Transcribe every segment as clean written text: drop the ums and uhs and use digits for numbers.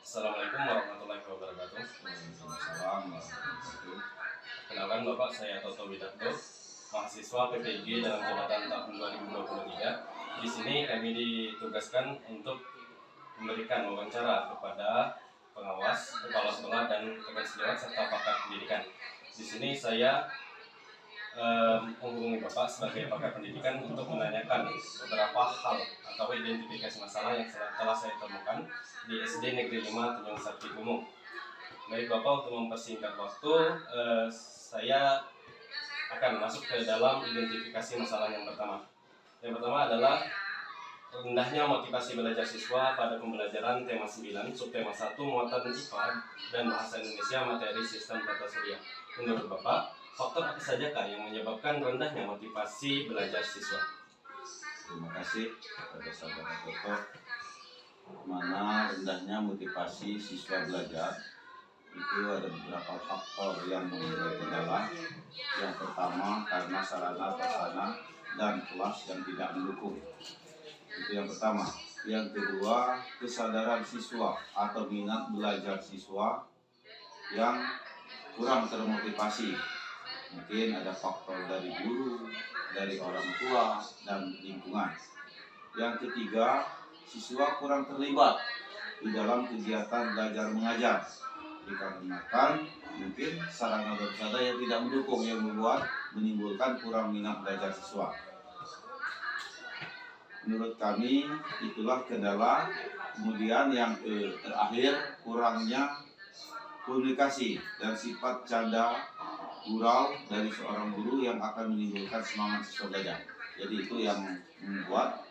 Assalamualaikum warahmatullahi wabarakatuh. Waalaikumsalam warahmatullahi wabarakatuh. Kenalkan Bapak, saya Toto Widarto, mahasiswa PPG dalam jabatan tahun 2023. Di sini kami ditugaskan untuk memberikan wawancara kepada pengawas, kepala sekolah dan rekan sejawat serta pakar pendidikan. Di sini saya menghubungi Bapak sebagai pakar pendidikan untuk menanyakan beberapa hal atau identifikasi masalah yang telah saya temukan di SD Negeri 5 Tanjung Sakti Kumung. Baik Bapak, untuk mempersingkat waktu, saya akan masuk ke dalam identifikasi masalah yang pertama. Yang pertama adalah rendahnya motivasi belajar siswa pada pembelajaran tema 9, subtema 1, muatan IPA dan bahasa Indonesia materi sistem tata surya. Menurut Bapak, faktor apa sajakah yang menyebabkan rendahnya motivasi belajar siswa? Terima kasih kepada saudara Toto. Mana rendahnya motivasi siswa belajar itu ada beberapa faktor yang membuat kendala. Yang pertama karena sarana prasarana dan kelas yang tidak mendukung. Itu yang pertama. Yang kedua, kesadaran siswa atau minat belajar siswa yang kurang termotivasi. Mungkin ada faktor dari guru, dari orang tua, dan lingkungan. Yang ketiga, siswa kurang terlibat di dalam kegiatan belajar mengajar dikarenakan mungkin sarana dan prasarana yang tidak mendukung yang menimbulkan kurang minat belajar siswa. Menurut kami itulah kendala. Kemudian yang terakhir, kurangnya komunikasi dan sifat canda gurau dari seorang guru yang akan menimbulkan semangat siswa belajar. Jadi itu yang membuat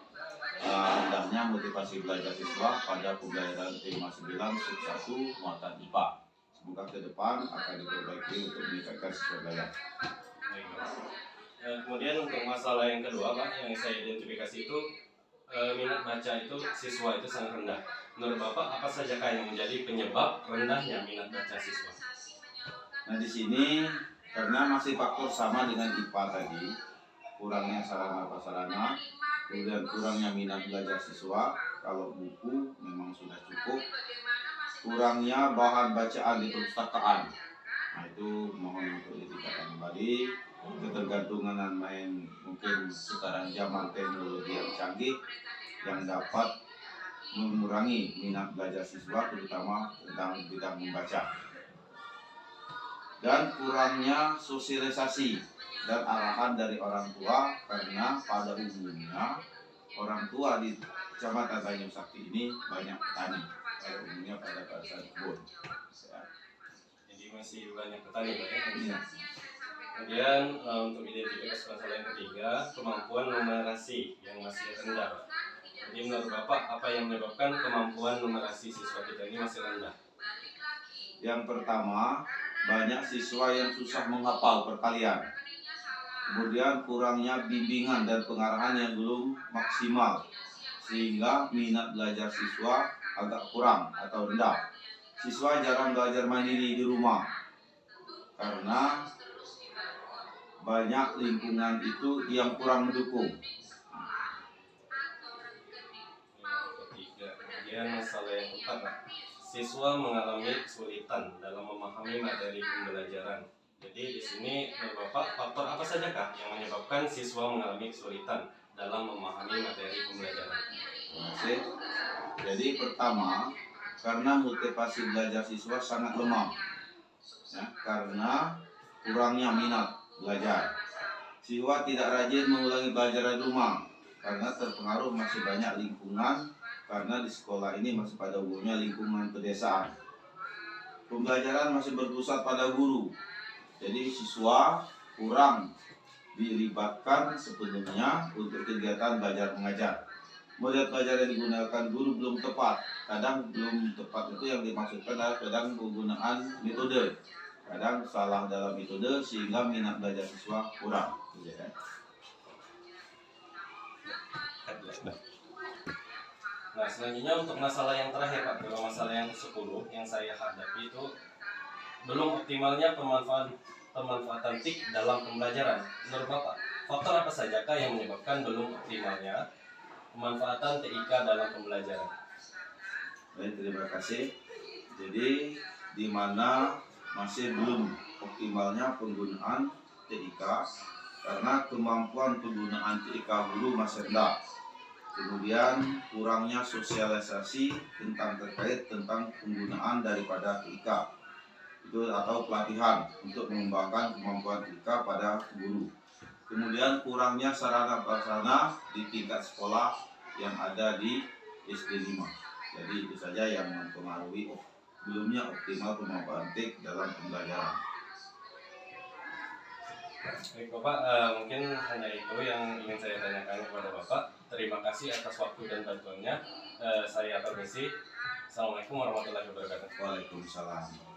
rendahnya motivasi belajar siswa pada pembelajaran tema 9 sub 1 muatan IPA. Semoga ke depan akan diperbaiki untuk meningkatkan siswa belajar. Kemudian untuk masalah yang kedua Pak, yang saya identifikasi itu minat baca itu siswa itu sangat rendah. Menurut Bapak, apa sajakah yang menjadi penyebab rendahnya minat baca siswa? Nah di sini karena masih faktor sama dengan IPA tadi, kurangnya sarana prasarana, kemudian kurangnya minat belajar siswa. Kalau buku memang sudah cukup, kurangnya bahan bacaan di perpustakaan. Nah itu mohon untuk ditingkatkan kembali. Ketergantungan main mungkin sekarang zaman teknologi yang canggih yang dapat mengurangi minat belajar siswa terutama tentang bidang membaca. Dan kurangnya sosialisasi dan arahan dari orang tua, karena pada umumnya orang tua di Kecamatan Tanjung Sakti ini banyak petani, pada umumnya pada kebun. Jadi masih banyak petani Pak ya? Kemudian untuk identifikasi masalah yang ketiga, kemampuan numerasi yang masih rendah Pak. Jadi menurut Bapak, apa yang menyebabkan kemampuan numerasi siswa kita ini masih rendah? Yang pertama, banyak siswa yang susah menghafal perkalian. Kemudian kurangnya bimbingan dan pengarahan yang belum maksimal, sehingga minat belajar siswa agak kurang atau rendah. Siswa jarang belajar mandiri di rumah karena banyak lingkungan itu yang kurang mendukung. Kemudian masalah yang keempat, siswa mengalami kesulitan dalam memahami materi pembelajaran. Jadi di sini menurut Bapak, faktor apa sajakah yang menyebabkan siswa mengalami kesulitan dalam memahami materi pembelajaran? Terima kasih. Jadi pertama, karena motivasi belajar siswa sangat lemah, ya, karena kurangnya minat belajar. Siswa tidak rajin mengulangi pelajaran rumah karena terpengaruh masih banyak lingkungan, karena di sekolah ini masih pada umumnya lingkungan pedesaan. Pembelajaran masih berpusat pada guru, jadi siswa kurang dilibatkan sepenuhnya untuk kegiatan belajar mengajar. Model pelajaran yang digunakan guru belum tepat. Kadang belum tepat itu yang dimaksudkan adalah kadang penggunaan metode. Kadang salah dalam metode sehingga minat belajar siswa kurang. Nah selanjutnya untuk masalah yang terakhir Pak, kalau masalah yang ke-10 yang saya hadapi itu belum optimalnya pemanfaatan TIK dalam pembelajaran. Menurut Bapak, faktor apa sajakah yang menyebabkan belum optimalnya pemanfaatan TIK dalam pembelajaran? Baik, terima kasih. Jadi di mana masih belum optimalnya penggunaan TIK karena kemampuan penggunaan TIK guru masih rendah. Kemudian kurangnya sosialisasi terkait tentang penggunaan daripada TIK itu atau pelatihan untuk mengembangkan kemampuan TIK pada guru. Kemudian kurangnya sarana prasarana di tingkat sekolah yang ada di SD 5. Jadi itu saja yang mempengaruhi belumnya optimal kemampuan TIK dalam pembelajaran. Baik Bapak, mungkin hanya itu yang ingin saya tanyakan kepada Bapak. Terima kasih atas waktu dan bantuannya. Saya permisi. Assalamualaikum warahmatullahi wabarakatuh. Waalaikumsalam.